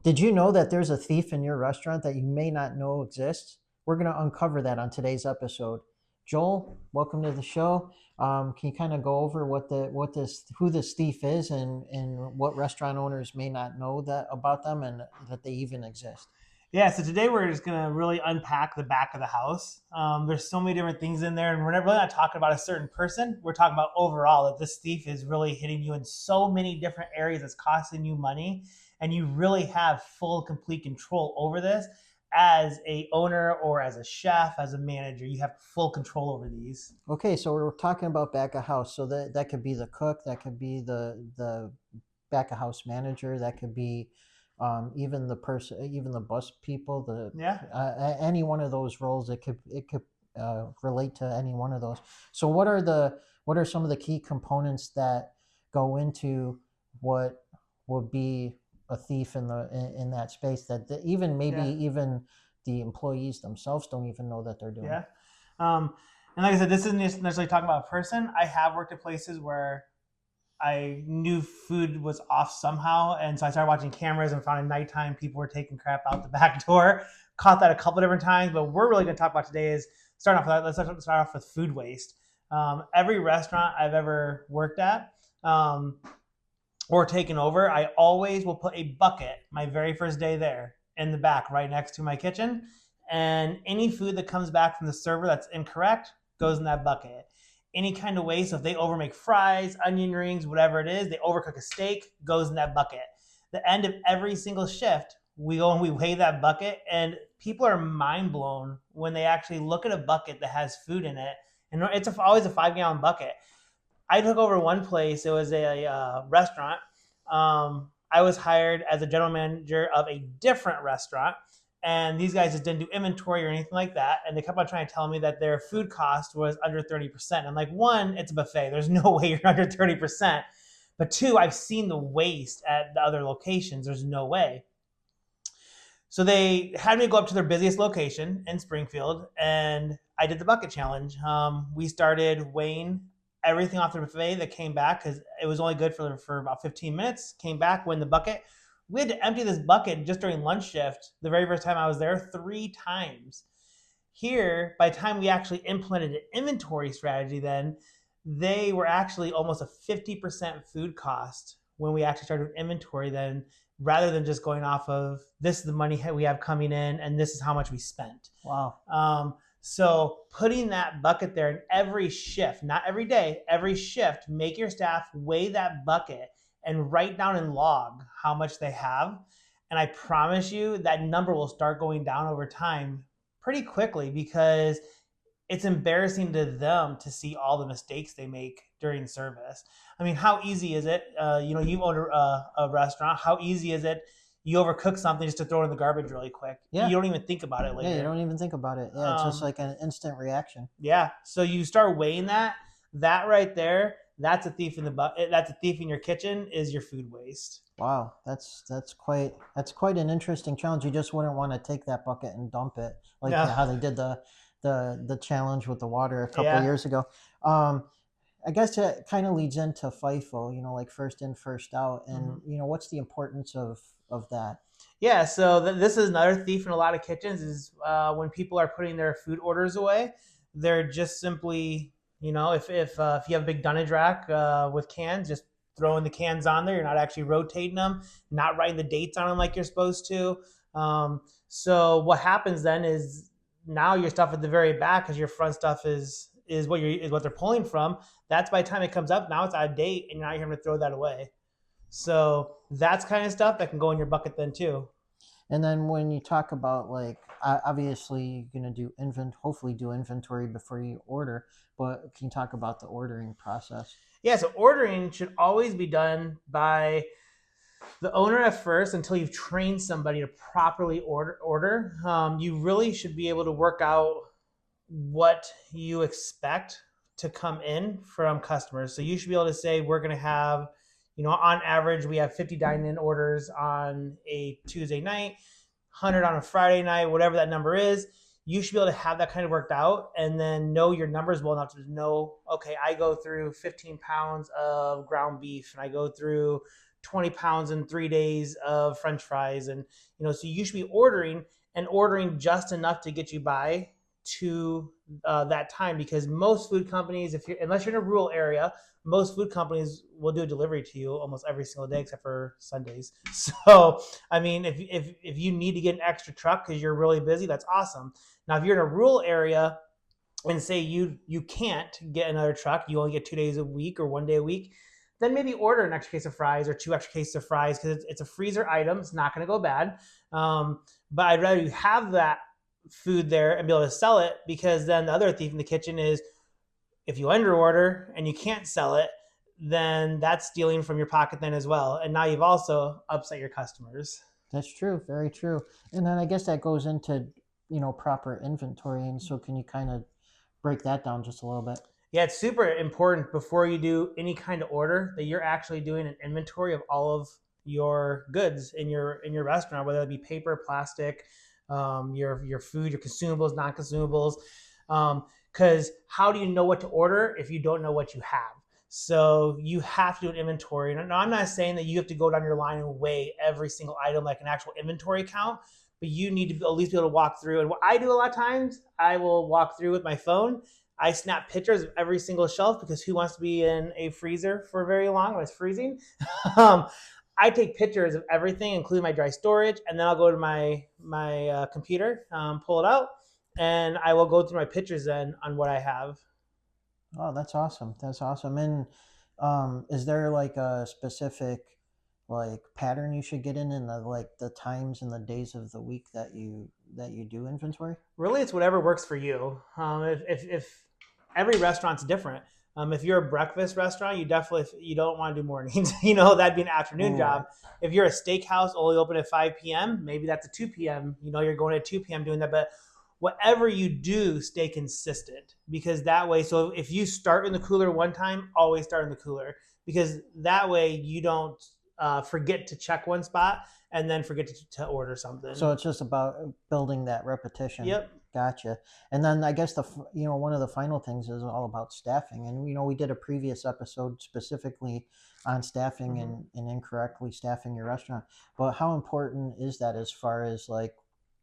Did you know that there's a thief in your restaurant that you may not know exists? We're going to uncover that on today's episode. Joel, welcome to the show. Can you kind of go over who this thief is and what restaurant owners may not know that about them and that they even exist? Yeah, so today we're just gonna really unpack the back of the house. There's so many different things in there, and we're really not talking about a certain person. We're talking about overall that this thief is really hitting you in so many different areas. It's costing you money, and you really have full, complete control over this as a owner or as a chef, as a manager. You have full control over these. Okay, so we're talking about back of house. So that could be the cook, that could be the back of house manager, that could be even the person, even the bus people, the Yeah. any one of those roles. It could relate to any one of those. So what are some of the key components that go into what would be a thief in that space that even maybe Yeah. even the employees themselves don't even know that they're doing? Yeah. And like I said, this isn't necessarily talking about a person. I have worked at places where I knew food was off somehow, and so I started watching cameras and found at nighttime people were taking crap out the back door. Caught that a couple different times, but we're really going to talk about today is starting off with let's start off with food waste. Every restaurant I've ever worked at or taken over, I always will put a bucket my very first day there in the back, right next to my kitchen, and any food that comes back from the server that's incorrect goes in that bucket. Any kind of waste, so if they overmake fries, onion rings, whatever it is, they overcook a steak, goes in that bucket. The end of every single shift, we go and we weigh that bucket, and people are mind blown when they actually look at a bucket that has food in it, and it's always a 5 gallon bucket. I took over one place. It was a restaurant. I was hired as a general manager of a different restaurant, and these guys just didn't do inventory or anything like that. And they kept on trying to tell me that their food cost was under 30%. I'm like, one, it's a buffet. There's no way you're under 30%. But two, I've seen the waste at the other locations. There's no way. So they had me go up to their busiest location in Springfield, and I did the bucket challenge. We started weighing everything off the buffet that came back because it was only good for about 15 minutes. Came back, went in the bucket. We had to empty this bucket just during lunch shift the very first time I was there 3 times. Here, by the time we actually implemented an inventory strategy, then they were actually almost a 50% food cost when we actually started inventory then rather than just going off of this is the money we have coming in and this is how much we spent. Wow. So putting that bucket there in every shift, not every day, every shift, make your staff weigh that bucket and write down and log how much they have. And I promise you that number will start going down over time pretty quickly because it's embarrassing to them to see all the mistakes they make during service. I mean, how easy is it? You own a restaurant. How easy is it? You overcook something just to throw it in the garbage really quick. Yeah. You don't even think about it later. Yeah, you don't even think about it. Yeah, it's just like an instant reaction. Yeah. So you start weighing that. That right there, that's a thief in that's a thief in your kitchen. Is your food waste? Wow, that's quite an interesting challenge. You just wouldn't want to take that bucket and dump it like No. how they did the challenge with the water a couple Yeah. years ago. I guess it kind of leads into FIFO, like first in, first out, and what's the importance of that? Yeah, so this is another thief in a lot of kitchens is when people are putting their food orders away, they're just simply, if you have a big dunnage rack with cans, just throwing the cans on there. You're not actually rotating them, not writing the dates on them like you're supposed to. So what happens then is now your stuff at the very back, because your front stuff is what they're pulling from. That's by the time it comes up, now it's out of date, and now you're having to throw that away. So that's kind of stuff that can go in your bucket then too. And then when you talk about obviously you're gonna hopefully do inventory before you order, but can you talk about the ordering process? Yeah, so ordering should always be done by the owner at first until you've trained somebody to properly order. You really should be able to work out what you expect to come in from customers. So you should be able to say we're going to have, on average, we have 50 dine-in orders on a Tuesday night, 100 on a Friday night, whatever that number is. You should be able to have that kind of worked out and then know your numbers well enough to know, okay, I go through 15 pounds of ground beef and I go through 20 pounds in 3 days of French fries. And, so you should be ordering just enough to get you by to that time, because most food companies, unless you're in a rural area, most food companies will do a delivery to you almost every single day except for Sundays. So, I mean, if you need to get an extra truck because you're really busy, that's awesome. Now, if you're in a rural area and say you can't get another truck, you only get 2 days a week or 1 day a week, then maybe order an extra case of fries or two extra cases of fries, because it's a freezer item. It's not going to go bad. But I'd rather you have that food there and be able to sell it, because then the other thief in the kitchen is, if you under order and you can't sell it, then that's stealing from your pocket then as well. And now you've also upset your customers. That's true, very true. And then I guess that goes into, proper inventory. And so can you kind of break that down just a little bit? Yeah, it's super important before you do any kind of order that you're actually doing an inventory of all of your goods in your restaurant, whether it be paper, plastic, your food, your consumables, non-consumables. Because how do you know what to order if you don't know what you have? So you have to do an inventory. Now, I'm not saying that you have to go down your line and weigh every single item like an actual inventory count, but you need to at least be able to walk through. And what I do a lot of times, I will walk through with my phone. I snap pictures of every single shelf, because who wants to be in a freezer for very long when it's freezing? um, I take pictures of everything, including my dry storage, and then I'll go to my computer, pull it out, and I will go through my pictures then on what I have. Oh, that's awesome. That's awesome. And is there like a specific like pattern you should get in the like the times and the days of the week that you do inventory? Really, it's whatever works for you. If every restaurant's different. If you're a breakfast restaurant, you don't want to do mornings. That'd be an afternoon Ooh, job. If you're a steakhouse only open at 5 p.m., maybe that's a 2 p.m. You're going at 2 p.m. doing that. But whatever you do, stay consistent, because that way. So if you start in the cooler one time, always start in the cooler, because that way you don't forget to check one spot and then forget to order something. so it's just about building that repetition. Yep. Gotcha. And then I guess one of the final things is all about staffing. And we did a previous episode specifically on staffing Mm-hmm. and incorrectly staffing your restaurant. But how important is that as far as like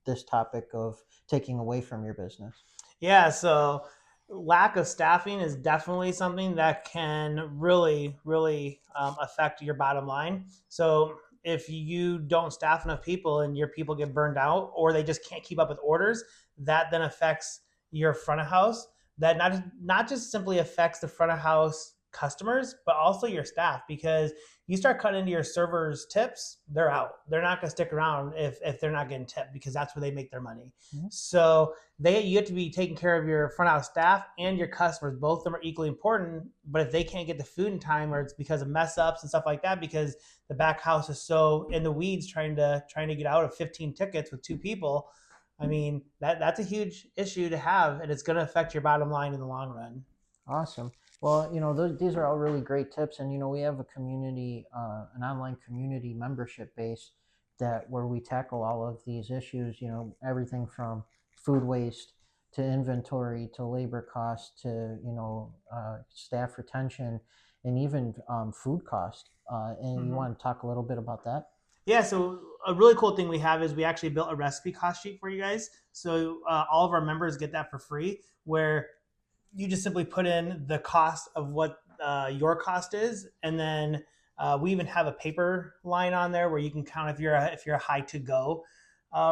this topic of taking away from your business? Yeah, so lack of staffing is definitely something that can really, really affect your bottom line. So if you don't staff enough people and your people get burned out, or they just can't keep up with orders, that then affects your front of house. That not just simply affects the front of house customers, but also your staff, because you start cutting into your servers tips, they're out. They're not going to stick around if they're not getting tipped, because that's where they make their money. Mm-hmm. So you have to be taking care of your front house staff and your customers. Both of them are equally important. But if they can't get the food in time, or it's because of mess ups and stuff like that, because the back house is so in the weeds trying to get out of 15 tickets with two people, I mean that's a huge issue to have, and it's going to affect your bottom line in the long run. Awesome. Well, these are all really great tips, and we have a community, an online community membership base where we tackle all of these issues. Everything from food waste to inventory to labor cost to staff retention and even food cost. And you Mm-hmm. want to talk a little bit about that? Yeah, so a really cool thing we have is we actually built a recipe cost sheet for you guys. So all of our members get that for free, where you just simply put in the cost of what your cost is, and then we even have a paper line on there where you can count if you're a high to go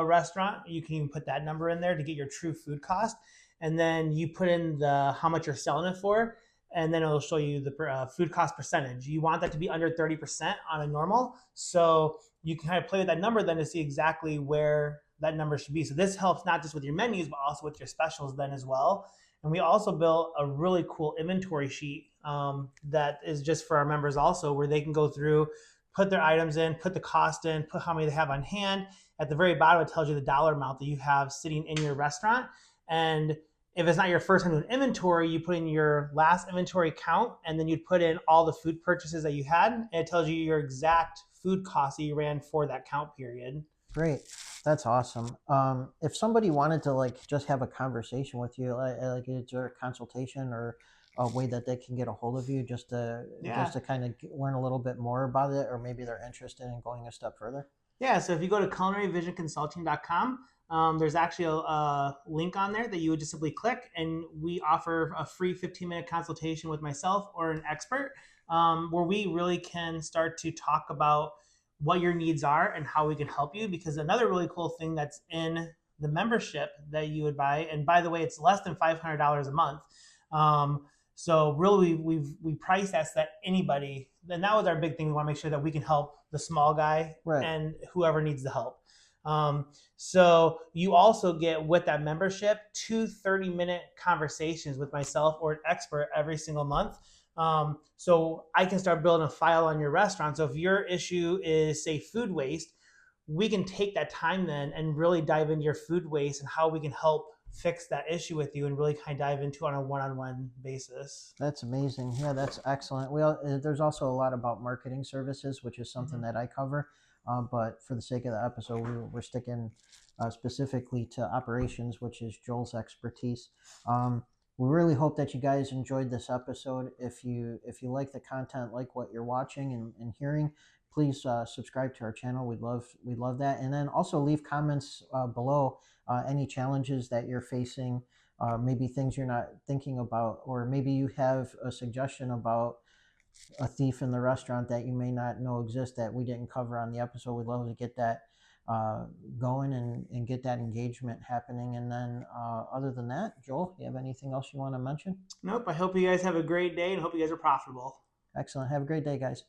restaurant. You can even put that number in there to get your true food cost, and then you put in the how much you're selling it for, and then it'll show you the food cost percentage. You want that to be under 30% on a normal, so you can kind of play with that number then to see exactly where that number should be. So this helps not just with your menus, but also with your specials then as well. And we also built a really cool inventory sheet that is just for our members also, where they can go through, put their items in, put the cost in, put how many they have on hand. At the very bottom, it tells you the dollar amount that you have sitting in your restaurant. And if it's not your first time doing inventory, you put in your last inventory count, and then you'd put in all the food purchases that you had, and it tells you your exact food costs that you ran for that count period. Great. That's awesome. If somebody wanted to like just have a conversation with you, like is there a consultation or a way that they can get a hold of you just Yeah. to kind of learn a little bit more about it, or maybe they're interested in going a step further? Yeah, so if you go to culinaryvisionconsulting.com, there's actually a link on there that you would just simply click, and we offer a free 15-minute consultation with myself or an expert, where we really can start to talk about what your needs are and how we can help you. Because another really cool thing that's in the membership that you would buy, and by the way, it's less than $500 a month. So really, we price that so that anybody, and that was our big thing. We want to make sure that we can help the small guy Right. and whoever needs the help. So you also get with that membership 2 30-minute conversations with myself or an expert every single month. So I can start building a file on your restaurant. So if your issue is, say, food waste, we can take that time then and really dive into your food waste and how we can help fix that issue with you and really kind of dive into on a one-on-one basis. That's amazing. Yeah, that's excellent. There's also a lot about marketing services, which is something Mm-hmm. that I cover. But for the sake of the episode, we're sticking specifically to operations, which is Joel's expertise. We really hope that you guys enjoyed this episode. If you like the content, like what you're watching and hearing, please subscribe to our channel. We'd love that, and then also leave comments below any challenges that you're facing, maybe things you're not thinking about, or maybe you have a suggestion about a thief in the restaurant that you may not know exists that we didn't cover on the episode. We'd love to get that uh, going and get that engagement happening. And then, other than that, Joel, you have anything else you want to mention? Nope. I hope you guys have a great day and hope you guys are profitable. Excellent. Have a great day, guys.